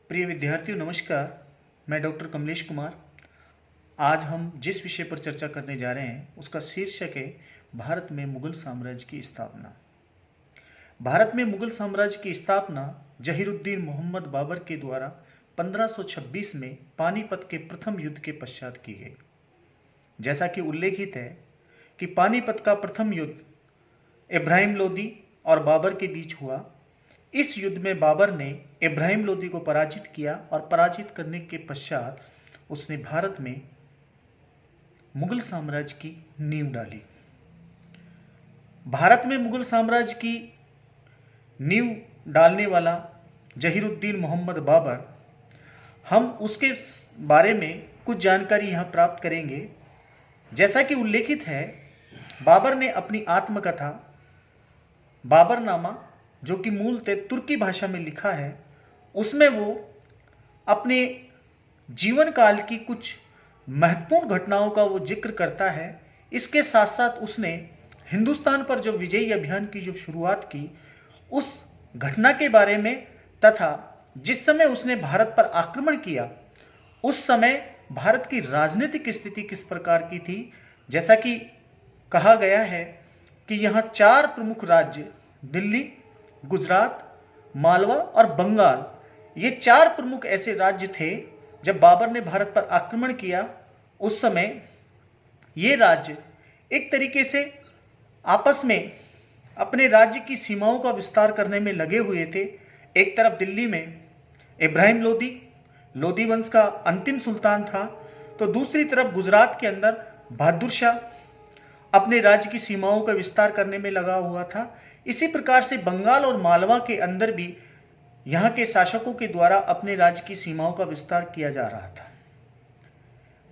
प्रिय विद्यार्थियों नमस्कार। मैं डॉक्टर कमलेश कुमार। आज हम जिस विषय पर चर्चा करने जा रहे हैं उसका शीर्षक है भारत में मुगल साम्राज्य की स्थापना। भारत में मुगल साम्राज्य की स्थापना जहीरुद्दीन मोहम्मद बाबर के द्वारा 1526 में पानीपत के प्रथम युद्ध के पश्चात की गई। जैसा कि उल्लेखित है कि पानीपत का प्रथम युद्ध इब्राहिम लोदी और बाबर के बीच हुआ। इस युद्ध में बाबर ने इब्राहिम लोदी को पराजित किया और पराजित करने के पश्चात उसने भारत में मुगल साम्राज्य की नींव डाली। भारत में मुगल साम्राज्य की नींव डालने वाला जहीरुद्दीन मोहम्मद बाबर, हम उसके बारे में कुछ जानकारी यहाँ प्राप्त करेंगे। जैसा कि उल्लेखित है, बाबर ने अपनी आत्मकथा बाबरनामा, जो कि मूलतः तुर्की भाषा में लिखा है, उसमें वो अपने जीवन काल की कुछ महत्वपूर्ण घटनाओं का वो जिक्र करता है। इसके साथ साथ उसने हिंदुस्तान पर जो विजयी अभियान की जो शुरुआत की, उस घटना के बारे में तथा जिस समय उसने भारत पर आक्रमण किया उस समय भारत की राजनीतिक स्थिति किस प्रकार की थी। जैसा कि कहा गया है कि यहाँ 4 प्रमुख राज्य दिल्ली, गुजरात, मालवा और बंगाल, ये 4 प्रमुख ऐसे राज्य थे। जब बाबर ने भारत पर आक्रमण किया उस समय ये राज्य एक तरीके से आपस में अपने राज्य की सीमाओं का विस्तार करने में लगे हुए थे। एक तरफ दिल्ली में इब्राहिम लोदी वंश का अंतिम सुल्तान था, तो दूसरी तरफ गुजरात के अंदर बहादुर शाह अपने राज्य की सीमाओं का विस्तार करने में लगा हुआ था। इसी प्रकार से बंगाल और मालवा के अंदर भी यहाँ के शासकों के द्वारा अपने राज्य की सीमाओं का विस्तार किया जा रहा था।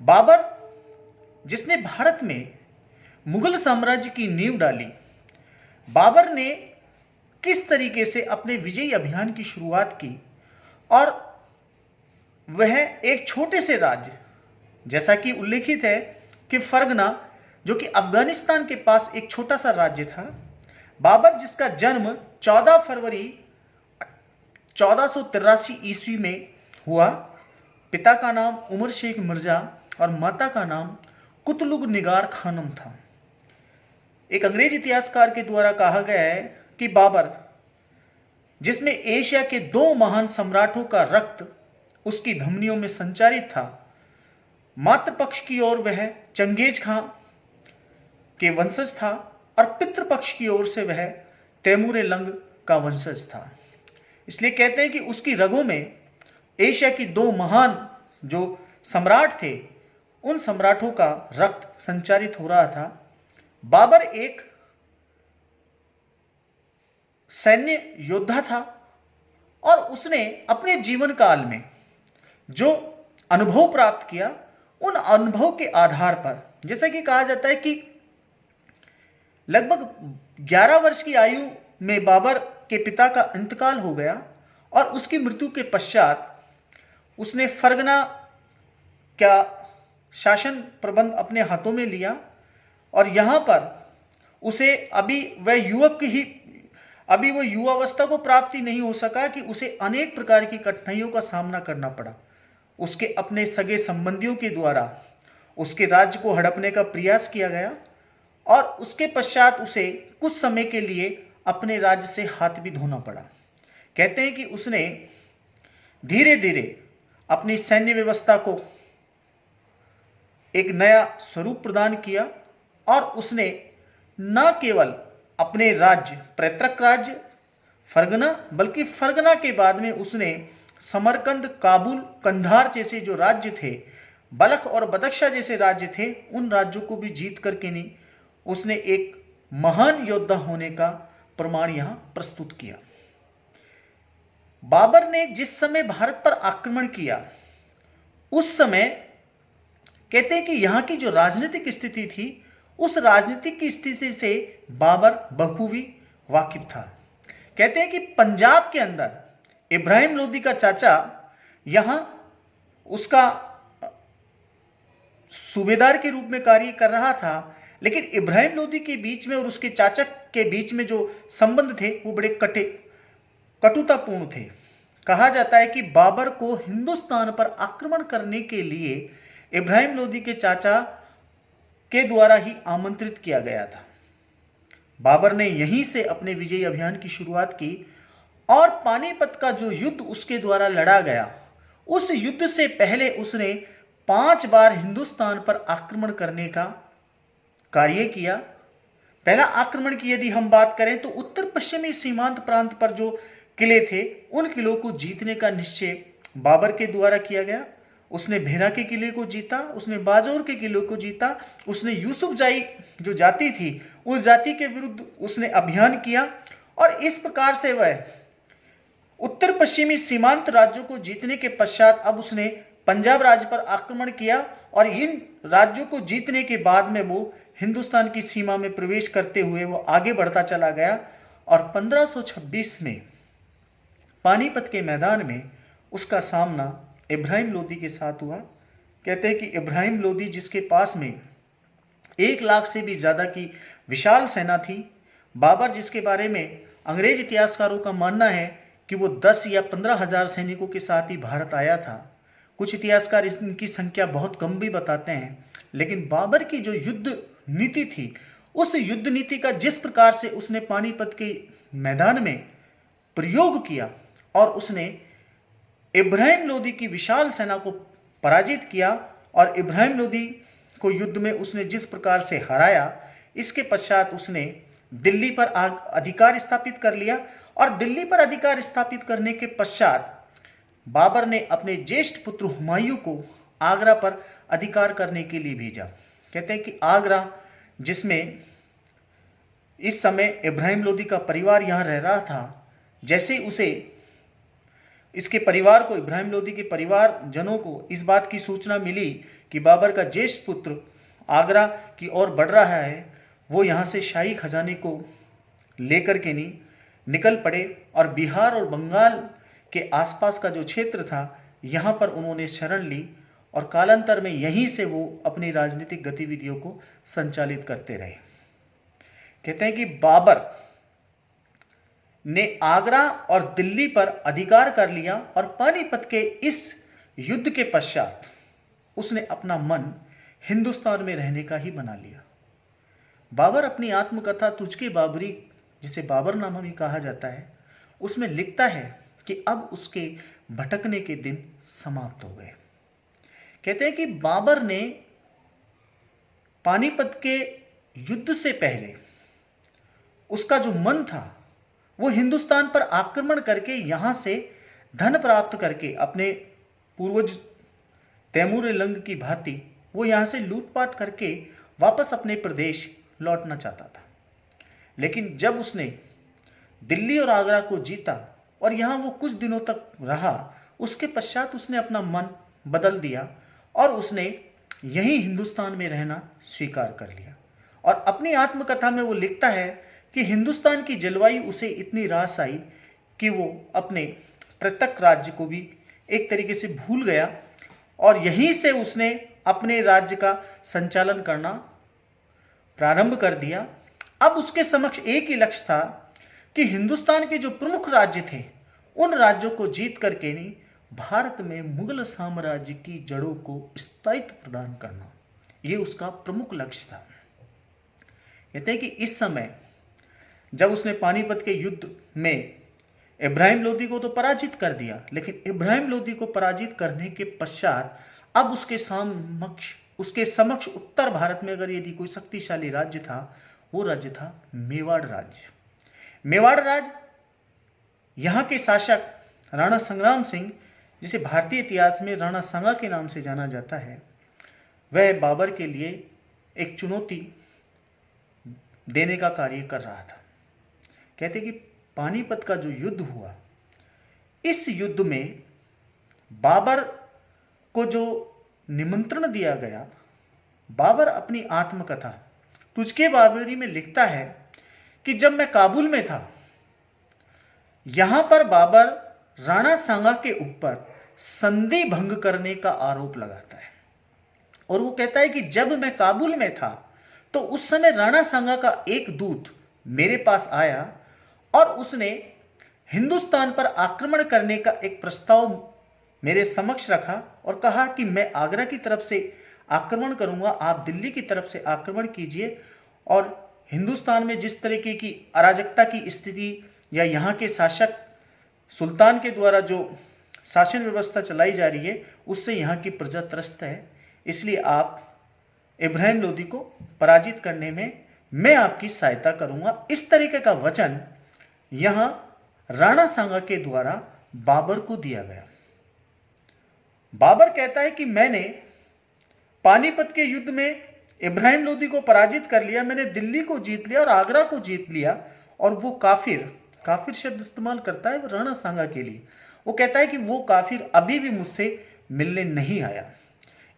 बाबर, जिसने भारत में मुगल साम्राज्य की नींव डाली, बाबर ने किस तरीके से अपने विजयी अभियान की शुरुआत की और वह एक छोटे से राज्य, जैसा कि उल्लेखित है कि फरगना, जो कि अफगानिस्तान के पास एक छोटा सा राज्य था, बाबर जिसका जन्म 14 फरवरी 1483 ईस्वी में हुआ, पिता का नाम उमर शेख मिर्जा और माता का नाम कुतलुग निगार खानम था। एक अंग्रेज इतिहासकार के द्वारा कहा गया है कि बाबर, जिसमें एशिया के 2 महान सम्राटों का रक्त उसकी धमनियों में संचारित था, मातृपक्ष की ओर वह चंगेज खां के वंशज था और पितृपक्ष की ओर से वह तैमूर लंग का वंशज था। इसलिए कहते हैं कि उसकी रगों में एशिया की 2 महान जो सम्राट थे, उन सम्राटों का रक्त संचारित हो रहा था। बाबर एक सैन्य योद्धा था और उसने अपने जीवन काल में जो अनुभव प्राप्त किया, उन अनुभव के आधार पर, जैसा कि कहा जाता है कि लगभग 11 वर्ष की आयु में बाबर के पिता का इंतकाल हो गया और उसकी मृत्यु के पश्चात उसने फरगना का शासन प्रबंध अपने हाथों में लिया और यहाँ पर उसे अभी वो युवावस्था को प्राप्ति नहीं हो सका कि उसे अनेक प्रकार की कठिनाइयों का सामना करना पड़ा। उसके अपने सगे संबंधियों के द्वारा उसके राज्य को हड़पने का प्रयास किया गया और उसके पश्चात उसे कुछ समय के लिए अपने राज्य से हाथ भी धोना पड़ा। कहते हैं कि उसने धीरे धीरे अपनी सैन्य व्यवस्था को एक नया स्वरूप प्रदान किया और उसने न केवल अपने राज्य, पैतृक राज्य फरगना, बल्कि फरगना के बाद में उसने समरकंद, काबुल, कंधार जैसे जो राज्य थे, बलख और बदख्शा जैसे राज्य थे, उन राज्यों को भी जीत करके नहीं उसने एक महान योद्धा होने का प्रमाण यहां प्रस्तुत किया। बाबर ने जिस समय भारत पर आक्रमण किया उस समय कहते हैं कि यहां की जो राजनीतिक स्थिति थी, उस राजनीतिक की स्थिति से बाबर बखूबी वाकिफ था। कहते हैं कि पंजाब के अंदर इब्राहिम लोदी का चाचा यहां उसका सूबेदार के रूप में कार्य कर रहा था, लेकिन इब्राहिम लोदी के बीच में और उसके चाचा के बीच में जो संबंध थे वो बड़े कटुतापूर्ण थे। कहा जाता है कि बाबर को हिंदुस्तान पर आक्रमण करने के लिए इब्राहिम लोदी के चाचा के द्वारा ही आमंत्रित किया गया था। बाबर ने यहीं से अपने विजयी अभियान की शुरुआत की और पानीपत का जो युद्ध उसके द्वारा लड़ा गया, उस युद्ध से पहले उसने 5 बार हिंदुस्तान पर आक्रमण करने का कार्य किया। पहला आक्रमण की यदि हम बात करें तो उत्तर पश्चिमी सीमांत प्रांत पर जो किले थे, उन किलों को जीतने का निश्चय बाबर के द्वारा किया गया। उसने भेरा के किले को जीता, उसने बाजौर के किले को जीता, उसने यूसुफजाई जो जाति थी उस जाति के विरुद्ध उसने अभियान किया और इस प्रकार से वह उत्तर पश्चिमी सीमांत राज्यों को जीतने के पश्चात अब उसने पंजाब राज्य पर आक्रमण किया और इन राज्यों को जीतने के बाद में वो हिंदुस्तान की सीमा में प्रवेश करते हुए वो आगे बढ़ता चला गया और 1526 में पानीपत के मैदान में उसका सामना इब्राहिम लोदी के साथ हुआ। कहते हैं कि इब्राहिम लोदी जिसके पास में 1 लाख से भी ज्यादा की विशाल सेना थी, बाबर जिसके बारे में अंग्रेज इतिहासकारों का मानना है कि वो 10 या 15 हजार सैनिकों के साथ ही भारत आया था। कुछ इतिहासकार इनकी संख्या बहुत कम भी बताते हैं, लेकिन बाबर की जो युद्ध नीति थी, उस युद्ध नीति का जिस प्रकार से उसने पानीपत के मैदान में प्रयोग किया और उसने इब्राहिम लोदी की विशाल सेना को पराजित किया और इब्राहिम लोदी को युद्ध में उसने जिस प्रकार से हराया, इसके पश्चात उसने दिल्ली पर अधिकार स्थापित कर लिया और दिल्ली पर अधिकार स्थापित करने के पश्चात बाबर ने अपने ज्येष्ठ पुत्र हुमायूं को आगरा पर अधिकार करने के लिए भेजा। कहते हैं कि आगरा, जिसमें इस समय इब्राहिम लोदी का परिवार यहां रह रहा था, जैसे उसे इसके परिवार को, इब्राहिम लोदी के परिवार जनों को इस बात की सूचना मिली कि बाबर का ज्येष्ठ पुत्र आगरा की ओर बढ़ रहा है, वो यहां से शाही खजाने को लेकर के निकल पड़े और बिहार और बंगाल के आसपास का जो क्षेत्र था यहां पर उन्होंने शरण ली और कालांतर में यहीं से वो अपनी राजनीतिक गतिविधियों को संचालित करते रहे। कहते हैं कि बाबर ने आगरा और दिल्ली पर अधिकार कर लिया और पानीपत के इस युद्ध के पश्चात उसने अपना मन हिंदुस्तान में रहने का ही बना लिया। बाबर अपनी आत्मकथा तुझके बाबरी, जिसे बाबरनामा भी कहा जाता है, उसमें लिखता है कि अब उसके भटकने के दिन समाप्त हो गए। कहते हैं कि बाबर ने पानीपत के युद्ध से पहले उसका जो मन था वो हिंदुस्तान पर आक्रमण करके यहां से धन प्राप्त करके अपने पूर्वज तैमूर लंग की भांति वो यहां से लूटपाट करके वापस अपने प्रदेश लौटना चाहता था। लेकिन जब उसने दिल्ली और आगरा को जीता और यहां वो कुछ दिनों तक रहा, उसके पश्चात उसने अपना मन बदल दिया और उसने यहीं हिंदुस्तान में रहना स्वीकार कर लिया। और अपनी आत्मकथा में वो लिखता है कि हिंदुस्तान की जलवायु उसे इतनी रास आई कि वो अपने पृथक राज्य को भी एक तरीके से भूल गया और यहीं से उसने अपने राज्य का संचालन करना प्रारंभ कर दिया। अब उसके समक्ष एक ही लक्ष्य था कि हिंदुस्तान के जो प्रमुख राज्य थे उन राज्यों को जीत करके भारत में मुगल साम्राज्य की जड़ों को स्थायित्व प्रदान करना, यह उसका प्रमुख लक्ष्य था। कहते हैं कि इस समय जब उसने पानीपत के युद्ध में इब्राहिम लोदी को तो पराजित कर दिया, लेकिन इब्राहिम लोदी को पराजित करने के पश्चात अब उसके समक्ष उत्तर भारत में अगर यदि कोई शक्तिशाली राज्य था, वो राज्य था मेवाड़ राज्य। मेवाड़ राज्य, यहां के शासक राणा संग्राम सिंह, जिसे भारतीय इतिहास में राणा सांगा के नाम से जाना जाता है, वह बाबर के लिए एक चुनौती देने का कार्य कर रहा था। कहते कि पानीपत का जो युद्ध हुआ, इस युद्ध में बाबर को जो निमंत्रण दिया गया, बाबर अपनी आत्मकथा तुझके बाबरी में लिखता है कि जब मैं काबुल में था, यहां पर बाबर राणा सांगा के ऊपर संधि भंग करने का आरोप लगाता है। और वो कहता है कि जब मैं काबुल में था तो उस समय राणा सांगा का एक दूत मेरे पास आया और उसने हिंदुस्तान पर आक्रमण करने का एक प्रस्ताव मेरे समक्ष रखा और कहा कि मैं आगरा की तरफ से आक्रमण करूंगा, आप दिल्ली की तरफ से आक्रमण कीजिए और हिंदुस्तान में जिस तरीके की अराजकता की स्थिति या यहाँ के शासक सुल्तान के द्वारा जो शासन व्यवस्था चलाई जा रही है उससे यहाँ की प्रजा त्रस्त है, इसलिए आप इब्राहिम लोदी को पराजित करने में मैं आपकी सहायता करूंगा। इस तरीके का वचन यहाँ राणा सांगा के द्वारा बाबर को दिया गया। बाबर कहता है कि मैंने पानीपत के युद्ध में इब्राहिम लोदी को पराजित कर लिया, मैंने दिल्ली को जीत लिया और आगरा को जीत लिया। और वो काफिर शब्द इस्तेमाल करता है राणा सांगा के लिए। वो कहता है कि वो काफिर अभी भी मुझसे मिलने नहीं आया,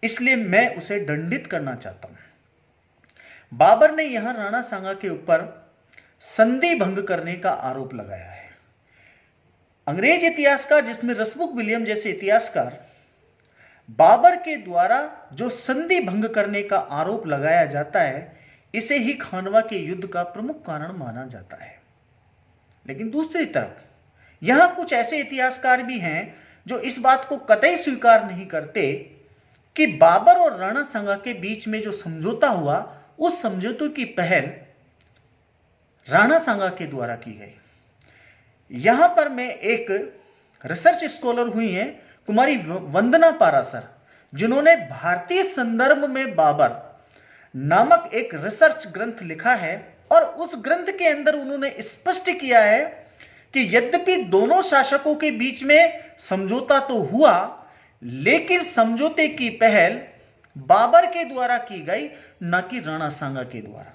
इसलिए मैं उसे दंडित करना चाहता हूं। बाबर ने यहां राणा सांगा के ऊपर संधि भंग करने का आरोप लगाया है। अंग्रेज इतिहासकार जिसमें रसबुक विलियम जैसे इतिहासकार बाबर के द्वारा जो संधि भंग करने का आरोप लगाया जाता है, इसे ही खानवा के युद्ध का प्रमुख कारण माना जाता है। लेकिन दूसरी तरफ यहां कुछ ऐसे इतिहासकार भी हैं जो इस बात को कतई स्वीकार नहीं करते कि बाबर और राणा सांगा के बीच में जो समझौता हुआ, उस समझौते की पहल राणा सांगा के द्वारा की गई। यहां पर मैं एक रिसर्च स्कॉलर हुई हैं कुमारी वंदना पारासर, जिन्होंने भारतीय संदर्भ में बाबर नामक एक रिसर्च ग्रंथ लिखा है और उस ग्रंथ के अंदर उन्होंने स्पष्ट किया है कि यद्यपि दोनों शासकों के बीच में समझौता तो हुआ, लेकिन समझौते की पहल बाबर के द्वारा की गई, न कि राणा सांगा के द्वारा।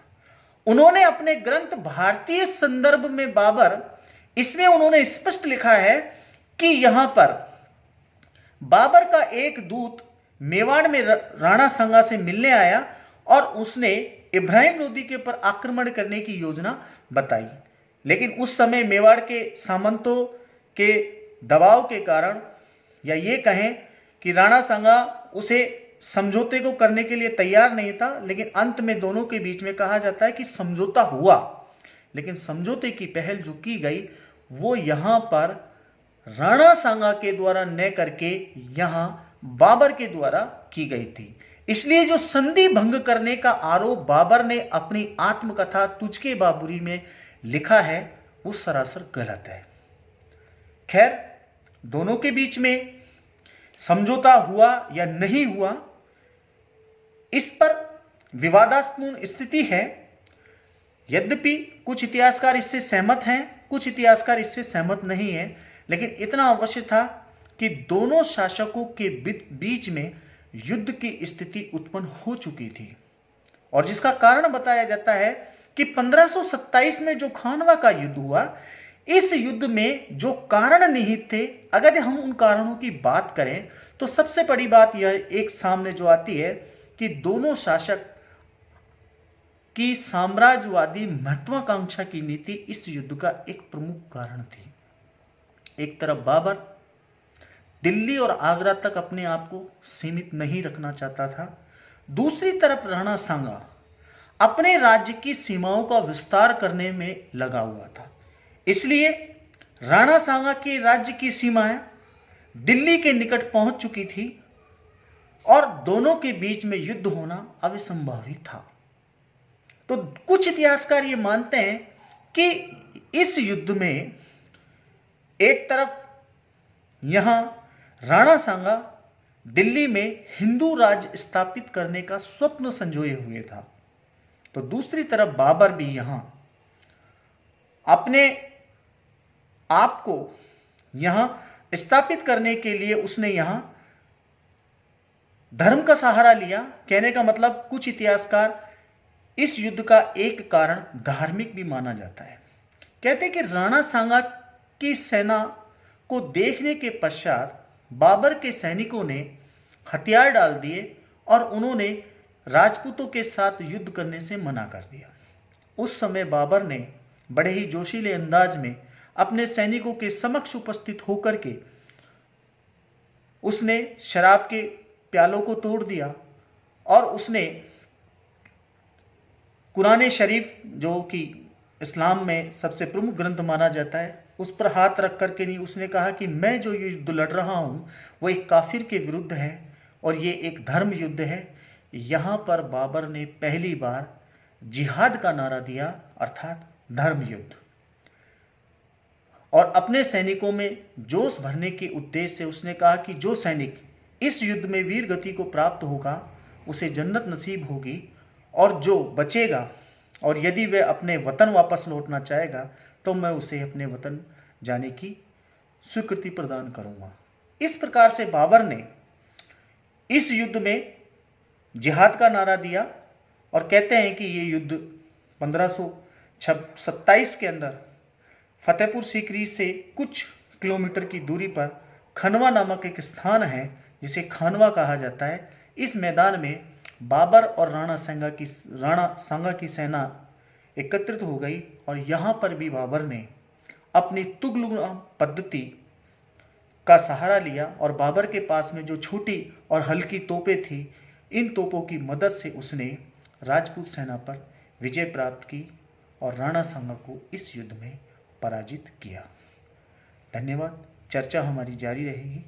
उन्होंने अपने ग्रंथ भारतीय संदर्भ में बाबर, इसमें उन्होंने स्पष्ट लिखा है कि यहां पर बाबर का एक दूत मेवाड़ में राणा सांगा से मिलने आया और उसने इब्राहिम लोदी के ऊपर आक्रमण करने की योजना बताई। लेकिन उस समय मेवाड़ के सामंतों के दबाव के कारण, या ये कहें कि राणा सांगा उसे समझौते को करने के लिए तैयार नहीं था, लेकिन अंत में दोनों के बीच में कहा जाता है कि समझौता हुआ, लेकिन समझौते की पहल जो की गई वो यहां पर राणा सांगा के द्वारा न करके यहां बाबर के द्वारा की गई थी। इसलिए जो संधि भंग करने का आरोप बाबर ने अपनी आत्मकथा तुझके बाबुरी में लिखा है, वो सरासर गलत है। खैर, दोनों के बीच में समझौता हुआ या नहीं हुआ, इस पर विवादास्पद स्थिति है। यद्यपि कुछ इतिहासकार इससे सहमत हैं, कुछ इतिहासकार इससे सहमत नहीं हैं, लेकिन इतना अवश्य था कि दोनों शासकों के बीच में युद्ध की स्थिति उत्पन्न हो चुकी थी, और जिसका कारण बताया जाता है कि 1527 में जो खानवा का युद्ध हुआ, इस युद्ध में जो कारण निहित थे, अगर हम उन कारणों की बात करें तो सबसे बड़ी बात यह एक सामने जो आती है कि दोनों शासक की साम्राज्यवादी महत्वाकांक्षा की नीति इस युद्ध का एक प्रमुख कारण थी। एक तरफ बाबर दिल्ली और आगरा तक अपने आप को सीमित नहीं रखना चाहता था, दूसरी तरफ राणा सांगा अपने राज्य की सीमाओं का विस्तार करने में लगा हुआ था। इसलिए राणा सांगा के राज्य की सीमाएं दिल्ली के निकट पहुंच चुकी थी और दोनों के बीच में युद्ध होना अविसंभावित था। तो कुछ इतिहासकार ये मानते हैं कि इस युद्ध में एक तरफ यहां राणा सांगा दिल्ली में हिंदू राज्य स्थापित करने का स्वप्न संजोए हुए था, तो दूसरी तरफ बाबर भी यहां अपने आप को यहां स्थापित करने के लिए उसने यहां धर्म का सहारा लिया। कहने का मतलब कुछ इतिहासकार इस युद्ध का एक कारण धार्मिक भी माना जाता है। कहते हैं कि राणा सांगा की सेना को देखने के पश्चात बाबर के सैनिकों ने हथियार डाल दिए और उन्होंने राजपूतों के साथ युद्ध करने से मना कर दिया। उस समय बाबर ने बड़े ही जोशीले अंदाज में अपने सैनिकों के समक्ष उपस्थित होकर के उसने शराब के प्यालों को तोड़ दिया और उसने कुरान शरीफ, जो कि इस्लाम में सबसे प्रमुख ग्रंथ माना जाता है, उस पर हाथ रख करके नहीं, उसने कहा कि मैं जो युद्ध लड़ रहा हूँ वो एक काफिर के विरुद्ध है और ये एक धर्म युद्ध है। यहाँ पर बाबर ने पहली बार जिहाद का नारा दिया, अर्थात धर्म युद्ध। और अपने सैनिकों में जोश भरने के उद्देश्य से उसने कहा कि जो सैनिक इस युद्ध में वीर गति को प्राप्त होगा उसे जन्नत नसीब होगी, और जो बचेगा और यदि वह अपने वतन वापस लौटना चाहेगा तो मैं उसे अपने वतन जाने की स्वीकृति प्रदान करूंगा। इस प्रकार से बाबर ने इस युद्ध में जिहाद का नारा दिया और कहते हैं कि ये युद्ध 1527 के अंदर फतेहपुर सीकरी से कुछ किलोमीटर की दूरी पर खनवा नामक एक स्थान है जिसे खानवा कहा जाता है। इस मैदान में बाबर और राणा सांगा की सेना एकत्रित हो गई और यहाँ पर भी बाबर ने अपनी तुगलक पद्धति का सहारा लिया और बाबर के पास में जो छोटी और हल्की तोपें थी, इन तोपों की मदद से उसने राजपूत सेना पर विजय प्राप्त की और राणा सांगा को इस युद्ध में पराजित किया। धन्यवाद। चर्चा हमारी जारी रहेगी।